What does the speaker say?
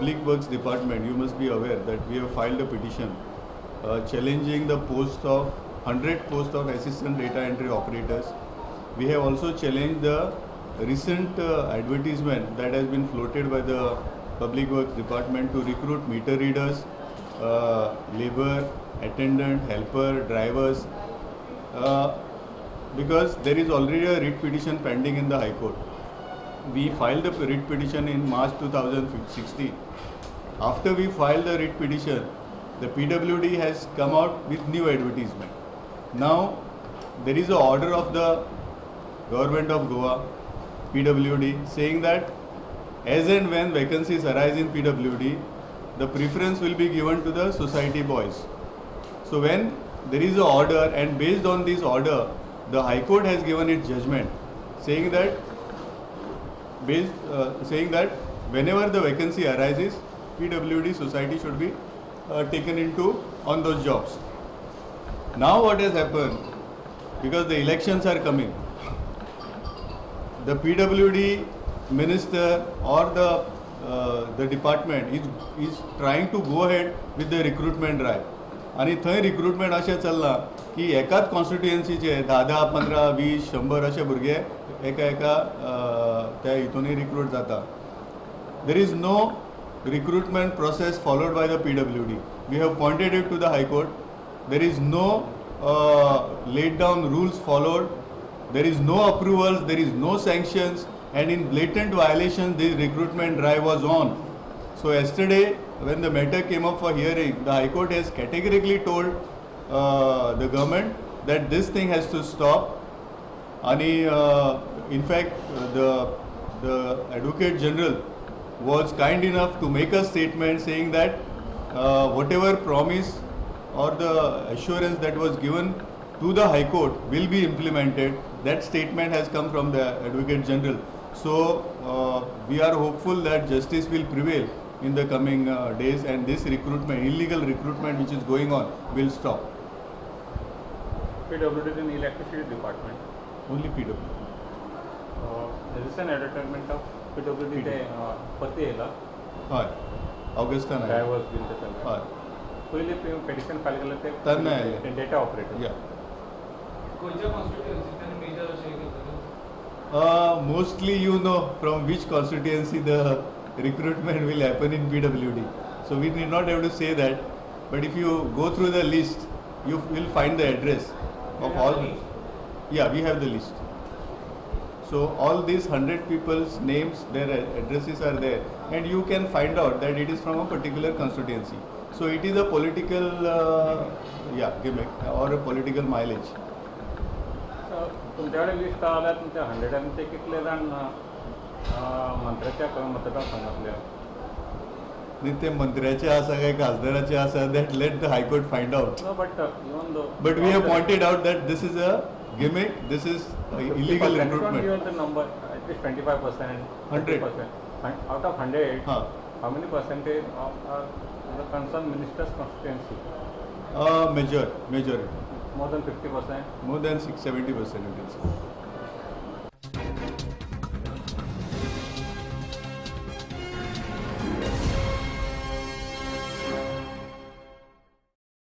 Public Works Department, you must be aware that we have filed a petition challenging the post of 100 posts of assistant data entry operators. We have also challenged the recent advertisement that has been floated by the Public Works Department to recruit meter readers, labor, attendant, helper, drivers, because there is already a writ petition pending in the High Court. We filed the writ petition in March 2016. After we filed the writ petition, the PWD has come out with new advertisement. Now, there is an order of the Government of Goa, PWD, saying that as and when vacancies arise in PWD, the preference will be given to the society boys. So when there is an order, and based on this order, the High Court has given its judgment, saying that whenever the vacancy arises, PWD society should be taken into on those jobs. Now what has happened, because the elections are coming, the PWD minister or the department is trying to go ahead with the recruitment drive. आणि थंय recruitment अशें चल्लां की एकाच कॉन्स्टिट्युएन्सीचे 10, 15, 20, 100 अशे भुरगे एका त्या हितूनय रिक्रूट जाता. There is no recruitment process followed by the PWD. We have pointed it to the High Court. There is no laid down rules followed. There is no approvals. There is no sanctions. And in blatant violation, this recruitment drive was on. So yesterday, when the matter came up for hearing, the High Court has categorically told the government that this thing has to stop. And in fact, the Advocate General was kind enough to make a statement saying that whatever promise or the assurance that was given to the High Court will be implemented. That statement has come from the Advocate General. So we are hopeful that justice will prevail in the coming days, and this recruitment, illegal recruitment which is going on, will stop. PWD is in electricity department. Only PWD. There is an advertisement of PWD ते पत्ती येला. हय. Augustan आहे. Drivers bill ते सगळे. हय. पहिले petition file केलं ते त्यांना आले. Data operator. या. कोणत्या कॉन्स्टिट्युएन्सी त्यांनी मेजर असे केलं? Mostly you know from which constituency the recruitment will happen in PWD. So we need not have to say that. But if you go through the list, you will find the address of all. Yeah, we have the list. So all these 100 people's names, their addresses are there, and you can find out that it is from a particular constituency. So it is a political gimmick or a political mileage. तुमच्याकडे list आल्या तुमच्या 100 कितले जाण मंत्र्याच्या मतदारसंघातले? ते मंत्र्याचे आसा काय खासदाराचे आसा, that let the High Court find out. No, but even though. But we have pointed out that this is a gimmick, this is illegal recruitment. Give the number, at least 25%. 100%. Out of 100, how many percentage are the concerned minister's constituency? Majority. More than 50%? More than 70%, you can say.